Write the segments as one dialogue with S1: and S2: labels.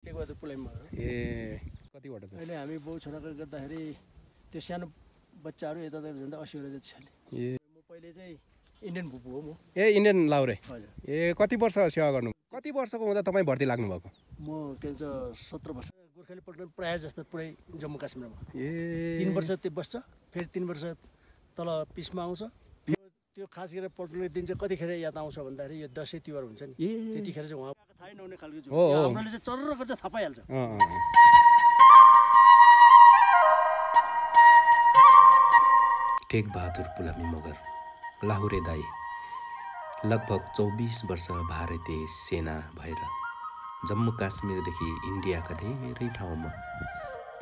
S1: टेकबहादुर पुलाइमा
S2: ए कतिवटा छ
S1: अहिले हामी बाउ छोराको गर्दाखेरि त्यो सानो बच्चाहरू यता झन्डै 80 वटा जति छ।
S2: ए
S1: म पहिले चाहिँ इन्डियन भुपु हो म।
S2: ए इन्डियन लाउरे
S1: हजुर।
S2: ए कति वर्ष सेवा गर्नु कति वर्षको हुँदा तपाईँ भर्ती लाग्नु भएको
S1: म के भन्छ 17 वर्ष गोर्खाली पल्टन प्रायः जस्तो पुरै जम्मू काश्मीरमा
S2: ए
S1: 3 वर्ष त्यो बस्छ फेरि 3 वर्ष तल पिसमा आउँछ। त्यो खास गरेर पल्टनले दिन चाहिँ कतिखेर याद आउँछ भन्दाखेरि यो दसैँ तिहार हुन्छ नि त्यतिखेर चाहिँ उहाँ थाहै नहुने खालको जो हाम्रोले चाहिँ चर्र गर्छ थाहा पाइहाल्छ।
S3: टेकबहादुर पुलामी मगर लाहुरे दाई लगभग 24 वर्ष भारतीय सेना भएर जम्मू काश्मीरदेखि इन्डियाका धेरै ठाउँमा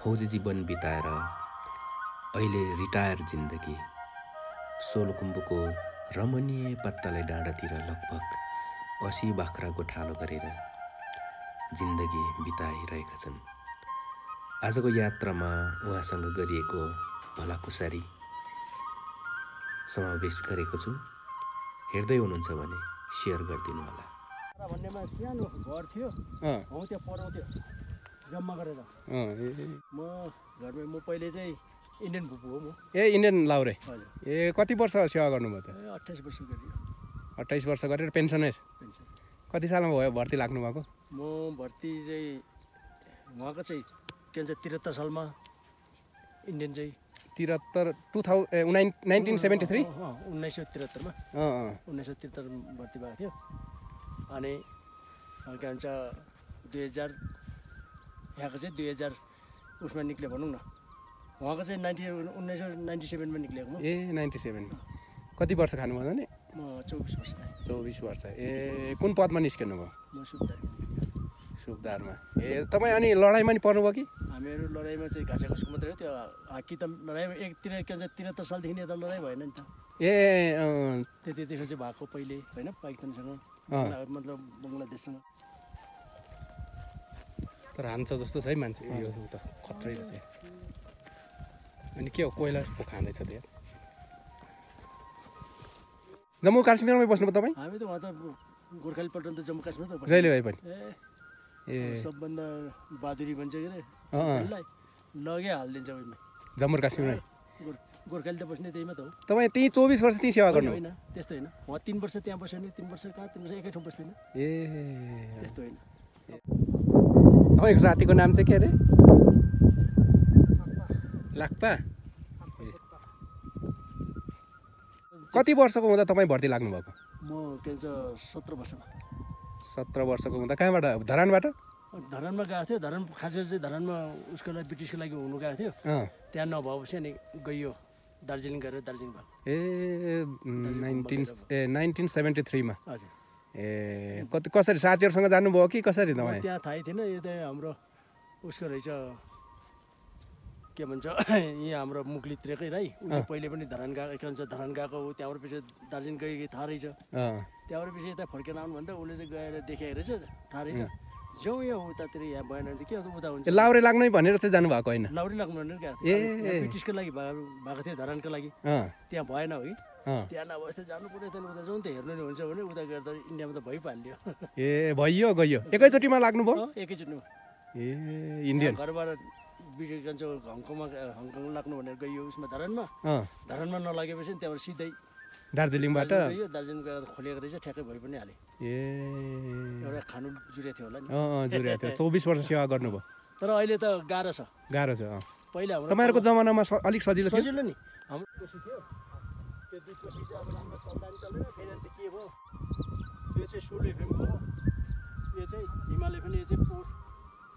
S3: फौजी जीवन बिताएर अहिले रिटायर जिन्दगी सोलुखुम्बुको रमणीय पत्ताले डाँडातिर लगभग 80 बाख्रा गोठालो गरेर जिन्दगी बिताइरहेका छन्। आजको यात्रामा उहाँसँग गरिएको भलाकुसारी समावेश गरेको छु। हेर्दै हुनुहुन्छ भने सेयर गरिदिनु होला।
S1: भन्नेमा सानो घर थियो हो त्यो पराउँथ्यो जम्मा गरेर म घरमा म पहिले चाहिँ इन्डियन भुपु हो म।
S2: ए इन्डियन लाउरे
S1: हजुर।
S2: ए कति वर्ष सेवा गर्नुभयो त
S1: 28 वर्ष गरियो।
S2: 28 वर्ष गरेर पेन्सनर
S1: पेन्सन
S2: कति सालमा भयो भर्ती लाग्नु भएको
S1: म भर्ती चाहिँ उहाँको चाहिँ के भन्छ 73 सालमा इन्डियन चाहिँ
S2: 1973
S1: 1973 मा 1973 भर्ती भएको थियो। अनि के भन्छ 2000 यहाँको चाहिँ 2000 उसमा निक्ल्यो भनौँ न। उहाँको चाहिँ 1997 मा निक्लेको म।
S2: ए 97 कति वर्ष खानुभयो नि
S1: म 24 वर्ष
S2: 24 वर्ष ए कुन पदमा निस्किनु भयो
S1: म सुब्दार
S2: सुबदारमा ए तपाईँ अनि लडाइँमा नि पर्नुभयो कि
S1: हामीहरू लडाइँमा चाहिँ घाँसेघाँसको मात्रै हो त्यो हाकी त लडाइँमा एकतिर के भन्छ 73 सालदेखि यता लडाइँ भएन नि त
S2: ए
S1: त्यतिखेर चाहिँ भएको पहिले होइन पाकिस्तानसँग मतलब बङ्गलादेशसँग
S2: तर हान्छ जस्तो छ है मान्छे यो त खत्रै रहेछ। अनि के हो कोइला पो खाँदैछ त्यहाँ जम्मू काश्मीरमै बस्नुभयो तपाईँ
S1: हामी त उहाँ त गोर्खाली पल्टन त जम्मू काश्मीर त बस्छ
S2: जहिले भए पनि
S1: ए सबभन्दा बहादुरी भन्छ के अरे लगे हालिदिन्छ उहीमा
S2: जम्मू काश्मीरमै
S1: गोर्खाली त बस्ने त्यहीमा त हो।
S2: तपाईँ त्यही 24 वर्ष त्यहीँ सेवा गर्नु
S1: होइन त्यस्तो होइन उहाँ 3 वर्ष त्यहाँ बस्यो नि 3 वर्ष कहाँ 3 वर्ष एकै ठाउँ बस्दैन
S2: ए
S1: त्यस्तो होइन।
S2: तपाईँको साथीको नाम चाहिँ के अरे लाक्पा कति वर्षको हुँदा तपाईँ भर्ती लाग्नु भएको
S1: म के भन्छ 17 वर्षमा
S2: 17 वर्षको हुँदा कहाँबाट धरानबाट
S1: धरानमा गएको थियो। धरान खास गरी चाहिँ धरानमा उसको लागि ब्रिटिसको लागि हुनु गएको थियो। त्यहाँ नभएपछि अनि गइयो दार्जिलिङ गएर दार्जिलिङ भएको
S2: ए 1973 मा
S1: हजुर।
S2: ए कसरी साथीहरूसँग जानुभयो कि कसरी तपाईँ
S1: त्यहाँ थाहै थिएन यो त हाम्रो उसको रहेछ के भन्छ यहाँ हाम्रो मुक्लितिरकै राई ऊ चाहिँ पहिले पनि धरान गएको के भन्छ धरान गएको हो त्यहाँबाट पछि दार्जिलिङ गएको थाहा रहेछ। त्यहाँबाट पछि यता फर्केर आउनु भन्दा उसले चाहिँ गएर देखेको रहेछ थाहा रहेछ जाउँ यहाँ उतातिर यहाँ भएन भने के उता हुन्छ
S2: लाउरे लाग्नै भनेर चाहिँ जानुभएको होइन
S1: लाउरे लाग्नु भनेर गएको थियो ब्रिटिसको लागि भएको थियो धरानको लागि त्यहाँ भएन हो कि त्यहाँ नभए जानु पर्यो थियो उता जाउँ त हेर्नु नि हुन्छ भने उता गर्दा इन्डियामा त भइहाल्यो
S2: ए भइयो गयो एकैचोटिमा लाग्नुभयो
S1: एकैचोटिमा
S2: ए इन्डियन
S1: घरबाट ब्रिटिस हङकङमा हङकङ लाग्नु भनेर गयो उसमा धरानमा नलागेपछि त्यहाँबाट सिधै
S2: दार्जिलिङबाट
S1: दार्जिलिङ गएर खोलेको रहेछ ठ्याक्कै भइ पनि हाले
S2: ए
S1: एउटा खानु जुरेको थियो होला नि
S2: जुरेको थियो 24 वर्ष सेवा गर्नुभयो।
S1: तर अहिले त गाह्रो छ पहिला
S2: तपाईँहरूको जमानामा अलिक सजिलो थियो
S1: सजिलो नि हाम्रो खुसी थियो त्यो दुई पछि अब राम्रो सन्तान चलेन फेरि अन्त के भयो यो चाहिँ सुल एफएम हो यो चाहिँ हिमालय पनि यो चाहिँ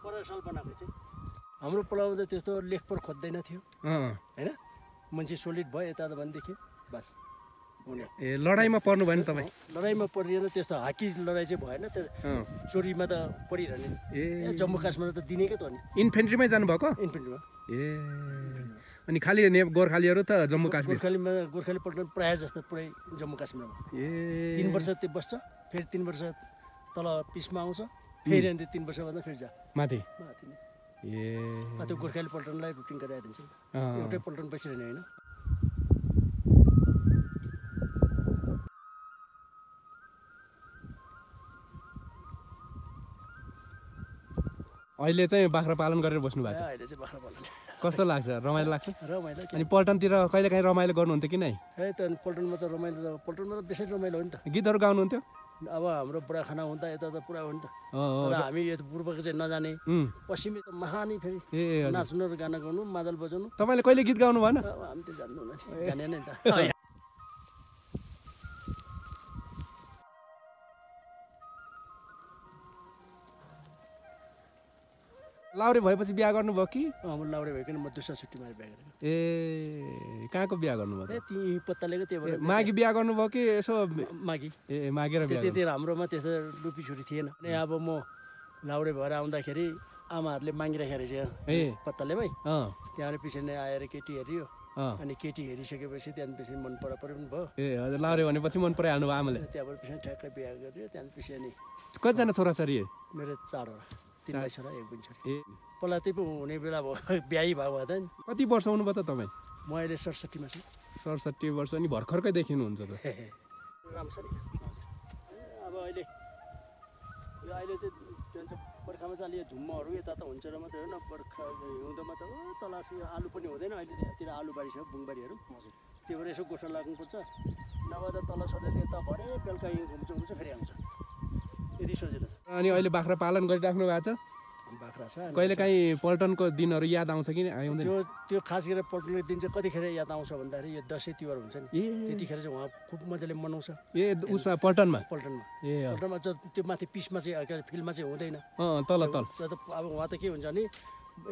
S1: परसल बनाएको चाहिँ हाम्रो पलाउँदा त त्यस्तो लेखपर खोज्दैन थियो होइन मान्छे सोलिड भयो यता त भनेदेखि बस हुने
S2: ए लडाइँमा पर्नु भएन तपाईँ
S1: लडाइँमा परिएर त्यस्तो हाकी लडाइँ चाहिँ भएन त्यो चोरीमा त परिरहने ए जम्मू काश्मीरमा त दिनेकै त हो नि
S2: इन्फेन्ट्रीमै जानुभएको
S1: इन्फेन्ट्रीमा
S2: ए अनि खालि गोर्खालीहरू त जम्मू काश्मीर
S1: गोर्खाली पल्टन प्रायः जस्तो पुरै जम्मू काश्मीरमा ए 3 वर्ष त्यो बस्छ फेरि 3 वर्ष तल पिसमा आउँछ फेरि अन्त 3 वर्ष भन्दा फेरि जा माथि ए त्यो गोर्खाली पल्टनलाई रुटिङ गराइदिन्छ एउटै पल्टन बसिरहने होइन।
S2: अहिले चाहिँ बाख्रा पालन गरेर बस्नु भएको छ
S1: अहिले चाहिँ बाख्रा पालन
S2: कस्तो लाग्छ रमाइलो लाग्छ
S1: रमाइलो
S2: अनि पल्टनतिर कहिलेकाहीँ रमाइलो गर्नुहुन्थ्यो कि नै
S1: त पल्टनमा त रमाइलो त पल्टनमा त बेसी रमाइलो हो नि त
S2: गीतहरू गाउनुहुन्थ्यो
S1: अब हाम्रो बुढाखाना हुँदा यता त पुरा हो नि त
S2: अँ,
S1: तर हामी यो पूर्वको चाहिँ नजाने पश्चिमी त महानी फेरि
S2: ए हजुर
S1: नाच्नु र गाना गाउनु मादल बजाउनु
S2: तपाईँले कहिले गीत गाउनु भएन
S1: अब हामी त जान्दैनौँ नि जाने नि त
S2: लाउरे भएपछि बिहा गर्नुभयो कि
S1: म लाउरे भइकन म दुसरा छुट्टी मारेर बिहा गरेको
S2: ए कहाँको बिहा गर्नुभयो
S1: ए ती पत्तालेको त्यही भएर
S2: माघी बिहा गर्नुभयो कि यसो
S1: माघी
S2: ए मागेर बिहा
S1: त्यतिर हाम्रोमा त्यस्तो लुपी छुरी थिएन अनि अब म लाउरे भएर आउँदाखेरि आमाहरूले मागिराखेको रहेछ
S2: ए
S1: पत्तालेमै
S2: अँ
S1: त्यहाँबाट पछि नै आएर केटी हेऱ्यो
S2: अँ
S1: अनि केटी हेरिसकेपछि त्यहाँदेखि मन परा पनि भयो
S2: ए हजुर लाउरे भनेपछि मन पराइहाल्नु भयो आमाले
S1: त्यहाँबाट पछि ठ्याक्कै बिहा गर्यो त्यहाँदेखि अनि
S2: कतिजना छोराछोरी
S1: मेरो 4वटा 3 भाइ छोरा 1 बहिनी छोरी
S2: ए
S1: पहिला त्यही पो हुने बेला भयो बिहाई भएको भए त नि
S2: कति वर्ष हुनुभयो त तपाईँ
S1: म अहिले 67 मा छु
S2: 67 वर्ष अनि भर्खरकै देखिनुहुन्छ त
S1: राम्रो छ नि अब अहिले यो अहिले चाहिँ के भन्छ बर्खामा चाहिँ अलि धुम्महरू यता त हुन्छ र मात्रै हो न बर्खा हिउँदोमा त तल आलु पनि हुँदैन अहिले त्यहाँतिर आलु बारी छ बुङबारीहरू त्यो भएर यसो गोठा लाग्नुपर्छ नभए त तल सधैँ यता भरे बेलुका यहीँ घुम्छ फेरि आउँछ यति सजिलो छ
S2: अनि अहिले बाख्रा पालन गरिराख्नु भएको छ
S1: बाख्रा छ
S2: कहिलेकाहीँ पल्टनको दिनहरू याद आउँछ कि आउँदैन
S1: त्यो खास गरेर पल्टनको दिन चाहिँ कतिखेर याद आउँछ भन्दाखेरि यो दसैँ तिहार हुन्छ नि
S2: ए
S1: त्यतिखेर चाहिँ उहाँ खुब मजाले मनाउँछ
S2: ए उसमा पल्टनमा
S1: पल्टनमा
S2: ए अँ
S1: पल्टनमा त्यो माथि पिसमा चाहिँ फिल्डमा चाहिँ हुँदैन
S2: अँ, तल तल
S1: अब उहाँ त के हुन्छ नि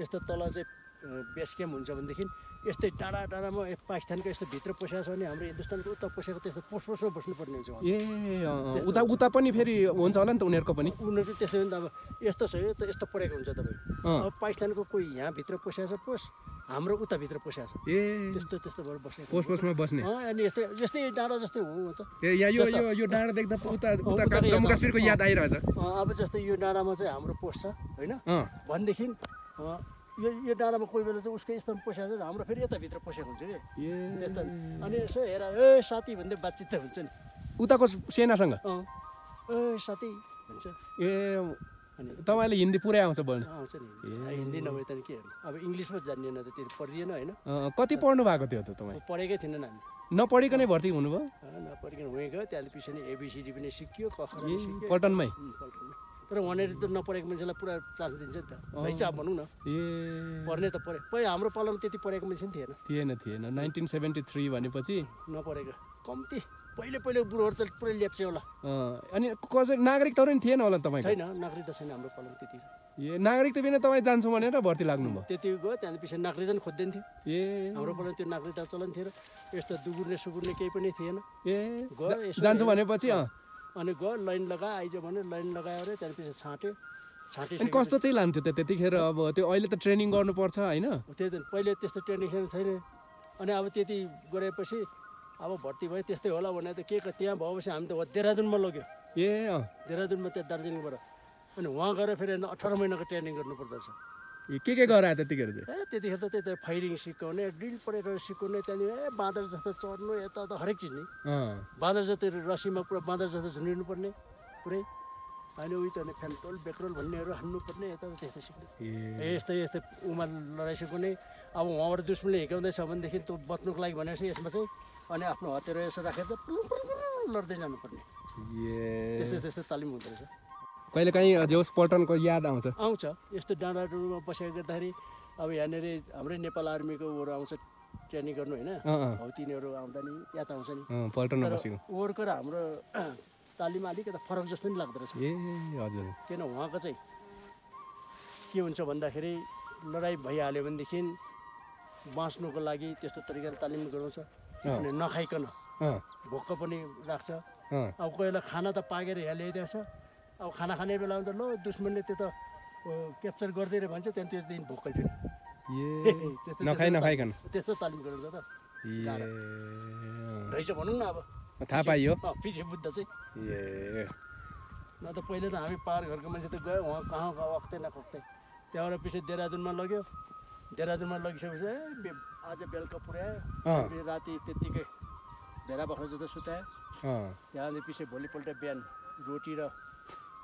S1: यस्तो तल चाहिँ बेस क्याम्प हुन्छ भनेदेखि यस्तै टाढा टाढामा पाकिस्तानको यस्तो भित्र पसेको छ भने हाम्रो हिन्दुस्तानको उता पसेको त्यस्तो पोस्टमा बस्नुपर्ने हुन्छ उहाँ।
S2: ए अँ, उता उता पनि फेरि हुन्छ होला नि त उनीहरूको पनि
S1: उनीहरू त्यस्तो हो नि त अब यस्तो छ यो त यस्तो परेको हुन्छ तपाईँ
S2: अँ।
S1: अब पाकिस्तानको कोही यहाँभित्र पसेको छ पोस्ट हाम्रो उताभित्र पसेको छ
S2: ए
S1: त्यस्तो भएर बसेको
S2: पोस्टमा बस्ने
S1: अनि यस्तै यस्तै डाँडा जस्तै हो त
S2: ए यहाँ यो डाँडा देख्दा उता उता जम्मू काश्मीरको याद आइरहेछ
S1: अब जस्तै यो डाँडामा चाहिँ हाम्रो पोस्ट छ होइन
S2: अँ
S1: भनेदेखि यो डाँडामा कोही बेला चाहिँ उसको स्तम्भ पसेको छ हाम्रो फेरि यताभित्र पसेको हुन्छ कि
S2: ए
S1: त्यस्तो अनि यसो हेर ए साथी भन्दै बातचित त हुन्छ नि
S2: उताको सेनासँग
S1: ए साथी भन्छ
S2: ए
S1: अनि
S2: तपाईँले हिन्दी पुरै आउँछ बोल्न
S1: आउँछ नि हिन्दी नभए त के हेर्नु अब इङ्ग्लिस पो जानिएन त त्यो पढिएन होइन
S2: कति पढ्नु भएको थियो त तपाईँ
S1: पढेकै थिएनन् हामी
S2: नपढिकनै भर्ती हुनुभयो
S1: नपढिकन हुँ गयो त्यहाँदेखि पछि नि एबिसिडी पनि सिकियो कखरा
S2: ए
S1: सिक्यो
S2: पल्टनमै
S1: पल्टनमा तर वहाँनिर त नपढेको मान्छेलाई पुरा चान्स दिन्छ नि त हिसाब भनौँ न
S2: ए
S1: पढ्ने त पढे पहिला हाम्रो पालामा त्यति पढेको मान्छे नि थिएन
S2: थिएन 1973 भनेपछि
S1: नपढेको कम्ती पहिले बुढोहरू त पुरै लेप्चे होला
S2: अनि कसै नागरिकहरू नि थिएन होला तपाईँको
S1: छैन नागरिकता छैन हाम्रो पालामा त्यति
S2: ए नागरिकता बिना तपाईँ जान्छु भनेर भर्ती लाग्नुभयो
S1: त्यति गयो त्यहाँदेखि पछि नागरिकता नि खोज्दैन थियो
S2: ए
S1: हाम्रो पालामा त्यो नागरिकता चलन थियो र यस्तो दुगुर्ने सुगुर्ने केही पनि थिएन
S2: ए
S1: गयो यसो
S2: जान्छु भनेपछि
S1: अनि गयो लाइन लगा आइज भने लाइन लगायो अरे त्यहाँदेखि छाँट्यो
S2: अनि
S1: छाँटिसकेपछि
S2: कस्तो चाहिँ लान्थ्यो त त्यतिखेर अब त्यो अहिले त ट्रेनिङ गर्नुपर्छ होइन
S1: त्यही त पहिले त्यस्तो ट्रेडिसन छैन अनि अब त्यति गरेपछि अब भर्ती भयो त्यस्तै होला भने त के त्यहाँ भएपछि हामी त देहरादुनमा लग्यो
S2: ए
S1: देहरादुनमा त्यहाँ दार्जिलिङबाट अनि वहाँ गएर फेरि 18 महिनाको ट्रेनिङ गर्नुपर्दछ
S2: के गरेर आयो त्यतिखेर चाहिँ
S1: ए त्यतिखेर त त्यही त फायरिङ सिकाउने ड्रिल परेर सिकाउने त्यहाँनिर बाँदर जस्तो चढ्नु यता त हरेक चिज नि बाँदर जस्तो रसीमा पुरा बाँदर जस्तो झुन्डिनु पर्ने पुरै होइन उयो त फ्यान्टोल बेक्रोल भन्नेहरू हान्नुपर्ने यता त त्यस्तै सिक्ने यस्तै यस्तै उमा लडाइँ सिकाउने अब उहाँबाट दुश्मनले हिँडाउँदैछ भनेदेखि त्यो बच्नुको लागि भनेपछि यसमा चाहिँ अनि आफ्नो हतियार यसो राखेर चाहिँ लड्दै जानुपर्ने त्यस्तै तालिम हुँदो रहेछ
S2: कहिलेकाहीँ जेहोस् पल्टनको याद
S1: आउँछ यस्तो डाँडाडुँडोमा बसेको गर्दाखेरि अब यहाँनिर हाम्रै नेपाल आर्मीको उहरू आउँछ ट्रेनिङ गर्नु होइन हौ तिनीहरू आउँदा नि याद आउँछ नि
S2: पल्टनमा बसेको
S1: उहरूको र हाम्रो तालिम अलिकति फरक जस्तो नि लाग्दो रहेछ
S2: ए हजुर
S1: किन उहाँको चाहिँ के हुन्छ भन्दाखेरि लडाइँ भइहाल्यो भनेदेखि बाँच्नुको लागि त्यस्तो तरिकाले तालिम गराउँछ अनि नखाइकन भोक पनि राख्छ अब कोही बेला खाना त पाकेर यहाँ ल्याइदिएछ अब खाना खाने बेलामा त ल दुश्मनले त्यो त क्याप्चर गरिदिएर भन्छ त्यहाँदेखि त्यो दिन भोकै पनि
S2: नखाइकन
S1: त्यस्तो तालिम गरेर त रहेछ भनौँ न अब
S2: थाहा पाइयो
S1: पछि बुद्ध चाहिँ
S2: ए
S1: न त पहिले त हामी पार घरको मान्छे त गयो उहाँ कहाँ वक्तै नखक्तै त्यहाँबाट पछि देहरादुनमा लग्यो देहरादुनमा लगिसकेपछि आज बेलुका पुर्यायो राति त्यत्तिकै भेडा बाख्रा जस्तो सुतायो त्यहाँदेखि पछि भोलिपल्ट बिहान रोटी र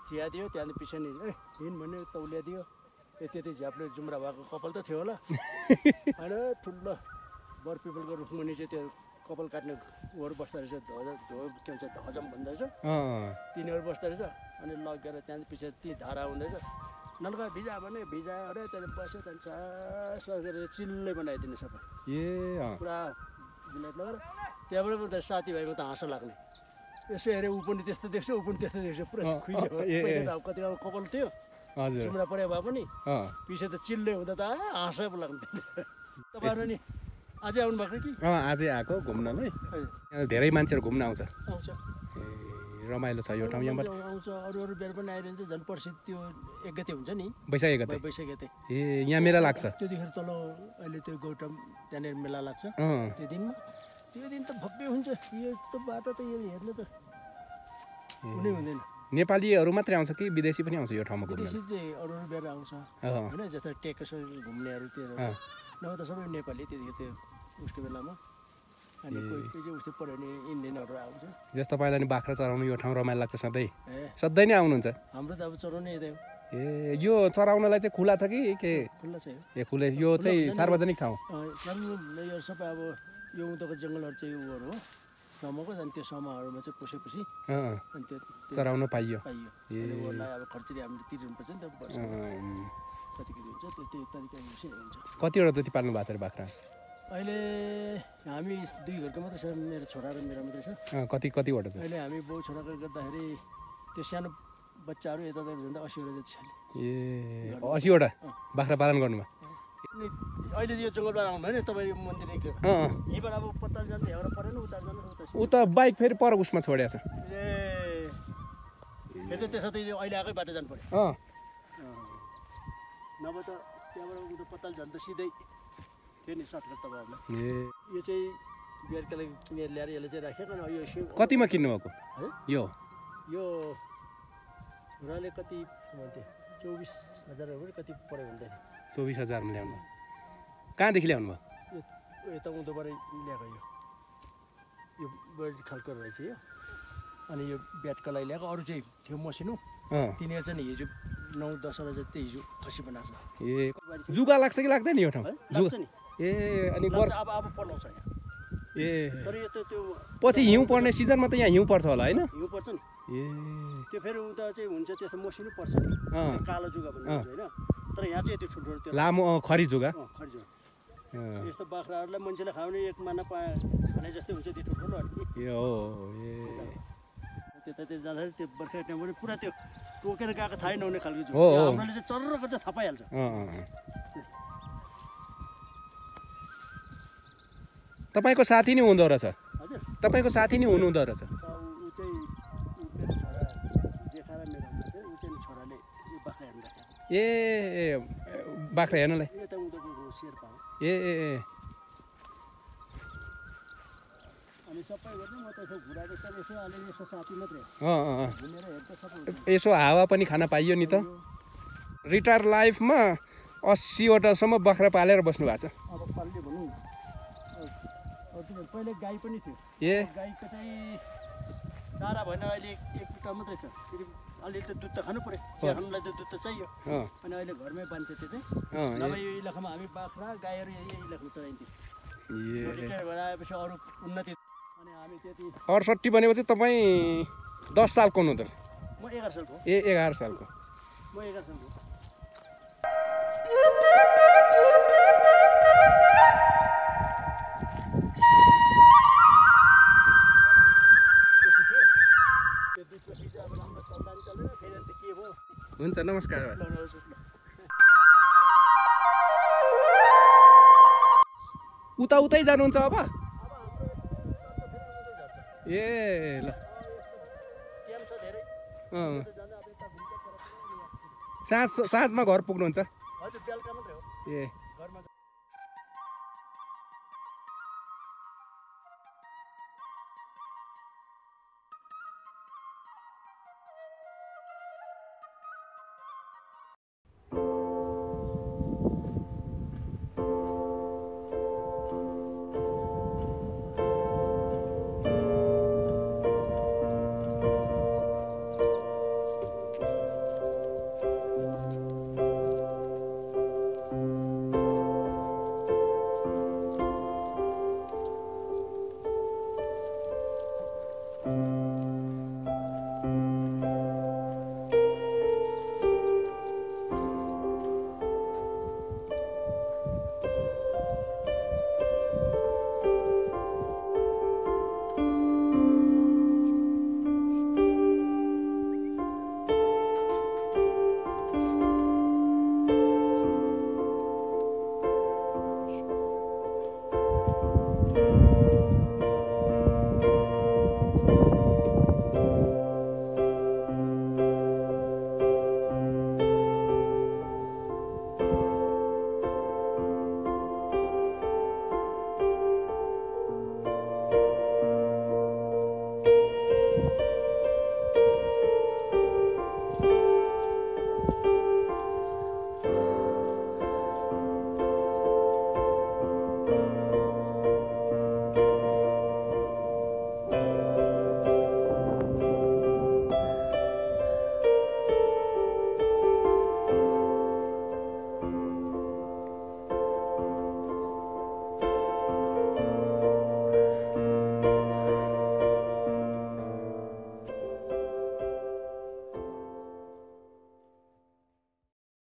S1: चिया दियो त्यहाँदेखि पछि नि हिँड भन्यो तौलिया दियो त्यति झ्याप्ले जुम्रा भएको कपाल त थियो होला होइन ठुलो बर पिपलको रुखमुनि चाहिँ त्यो कपाल काट्ने उहरू बस्दो रहेछ के भन्छ धजम भन्दो रहेछ तिनीहरू बस्दो रहेछ अनि लगेर त्यहाँदेखि पछि ती धारा हुँदैछ नलगा भिजा भने भिजा अरे त्यहाँदेखि बस्यो त्यहाँदेखि सास गरेर चिल्लै बनाइदिने सबै पुरा बिलाइट लगेर त्यहाँबाट त साथीभाइमा त हाँसो लाग्ने यसो हेऱ्यो ऊ पनि त्यस्तो देख्छ ऊ पनि त्यस्तो देख्छ पुरा खुइले पहिला त कति अब कपाल थियो जुम्रा परे भए पनि पछि त चिल्ले हुँदा त हाँसै पो लाग्ने तपाईँहरू नि अझै आउनु भएको कि
S2: आजै आएको घुम्नलाई धेरै मान्छेहरू घुम्न आउँछ
S1: आउँछ
S2: रमाइलो छ यो ठाउँ यहाँबाट
S1: आउँछ अरू अरू बेर पनि आइरहन्छ झन् पर्सि त्यो 1 गते हुन्छ नि
S2: वैशाख गते ए यहाँ मेला लाग्छ
S1: त्यतिखेर तल अहिले त्यो गौतम त्यहाँनिर मेला लाग्छ त्यो दिनमा त्यो दिन त भव्य हुन्छ यो त बाटो त यो हेर्नु त हुनै हुँदैन
S2: नेपालीहरू मात्रै आउँछ कि विदेशी पनि आउँछ यो ठाउँमा घुम्न
S1: विदेशी चाहिँ अरू अरू बेर आउँछ होइन जस्तो टेकसो घुम्नेहरू त्यो नभए त सबै नेपाली त्यतिखेर त्यो उसको बेलामा अनि कोही कोही चाहिँ उस्तै पऱ्यो भने इन्डियनहरू आउँछ
S2: जस्तो तपाईँलाई नि बाख्रा चराउनु यो ठाउँ रमाइलो लाग्छ सधैँ नै आउनुहुन्छ
S1: हाम्रो त अब चराउनै यतै हो
S2: ए यो चराउनलाई चाहिँ खुला छ कि के
S1: खुल्ला छ
S2: ए खुले यो चाहिँ सार्वजनिक ठाउँ
S1: यो सबै अब यो उँधोको जङ्गलहरू चाहिँ उहरू हो समूहको अनि त्यो समूहहरूमा चाहिँ पसेपछि अनि त्यो
S2: चराउन पाइयो
S1: उहरूलाई अब खर्चरी हामीले तिर्नुपर्छ नि त वर्ष कति कति हुन्छ त्यो तरिका हुन्छ
S2: कतिवटा जति पाल्नु भएको छ अरे बाख्रा
S1: अहिले हामी 2 घरको मात्रै छ मेरो छोरा र मेरो मात्रै छ
S2: कतिवटा छ
S1: अहिले हामी बाउ छोराको गर्दाखेरि त्यो सानो बच्चाहरू यतातिर झन्डै 80वटा जति छ
S2: ए 80वटा बाख्रा पालन गर्नुमा
S1: अहिले यो जङ्गलबाट आउनु होइन तपाईँ मन्दिर निक्लेर यहीँबाट अब पत्ताल जानु यहाँबाट परेन उता जानु
S2: उता बाइक फेरि पर उसमा छोडेको छ
S1: ए फेरि त त्यसो त अहिले आएकै बाटो जानु पर्यो नभए त त्यहाँबाट उता पत्ताल जानु त सिधै थियो नि सर्टकट तपाईँहरूलाई यो चाहिँ बिहारका लागि किनेर ल्याएर यसले चाहिँ राखेको न यो
S2: कतिमा किन्नु भएको
S1: है
S2: यो
S1: छोराले कति भन्थ्यो 24,000 कति पऱ्यो भन्दै
S2: 24,000मा ल्याउनु कहाँदेखि ल्याउनु भयो
S1: यो यता उँधोबाट ल्याएको यो बढी खालको रहेछ यो अनि यो ब्याटको लागि ल्याएको अरू चाहिँ थियो मसिनो तिनीहरू चाहिँ हिजो 9-10 वटा जति हिजो खसी बनाएको छ
S2: ए जुगा लाग्छ कि लाग्दैन यो ठाउँ
S1: लाग्छ नि
S2: ए अनि
S1: अब पर्लाउँछ यहाँ
S2: ए
S1: तर यो त त्यो
S2: पछि हिउँ पर्ने सिजनमा त यहाँ हिउँ पर्छ होला होइन
S1: हिउँ पर्छ नि
S2: ए
S1: त्यो फेरि उता चाहिँ हुन्छ त्यस्तो मसिनो पर्छ नि कालो जुगा भन्ने हुन्छ होइन तर यहाँ चाहिँ यति ठुल्ठुलो त्यो
S2: लामो खरी जुगा
S1: खरी जुगा यस्तो बाख्राहरूलाई मान्छेले खाउने 1 माना खाने जस्तै हुन्छ त्यो ठुल्ठुलो
S2: ए हो ए
S1: त्यतातिर जाँदाखेरि त्यो बर्खा टाइम पनि पुरा त्यो टोकेर गएको थाहै नहुने खालको जुगा हाम्रोले चाहिँ चर्र गर्छ थाहा पाइहाल्छ
S2: तपाईँको साथी नै हुँदो रहेछ
S1: हजुर
S2: तपाईँको साथी नै हुनुहुँदो रहेछ
S1: ऊ चाहिँ जेठा र मेरो ऊ चाहिँ छोराले यो बाख्रा हेर्नु राखेको
S2: ए बाख्रा हेर्नलाई
S1: यता उँधोको शेर्पा हो
S2: ए
S1: अनि सबै गर्नु म त यसो घुराएको छ यसो अलिअलि यसो साथी मात्रै घुमेर हेर्दा सबै
S2: यसो हावा पनि खान पाइयो नि त रिटायर लाइफमा 80वटासम्म बाख्रा पालेर बस्नु भएको छ
S1: अब पाल्ने भनौँ पहिले गाई पनि थियो
S2: ए
S1: गाईको चाहिँ चारा भएन अहिले 1 कुटा मात्रै छ फेरि अलि त दुध त खानु पऱ्यो चिया खानुलाई त दुध त चाहियो अनि अहिले घरमै बान्छ त्यो चाहिँ नभए यो इलाकामा हामी बाख्रा गाईहरू यही इलाकामा चराइन्थ्यो रिटायर भएर आएपछि अरू उन्नति अनि हामी त्यति
S2: 68 भनेपछि तपाईँ 10 सालको हुनुहुँदो रहेछ
S1: म 11 सालको
S2: ए 11 सालको
S1: म 11 सालको
S2: हुन्छ नमस्कार उतै जानुहुन्छ अब ए ल साँझमा घर पुग्नुहुन्छ
S1: हजुर बेलुका मात्रै हो
S2: ए
S1: घरमा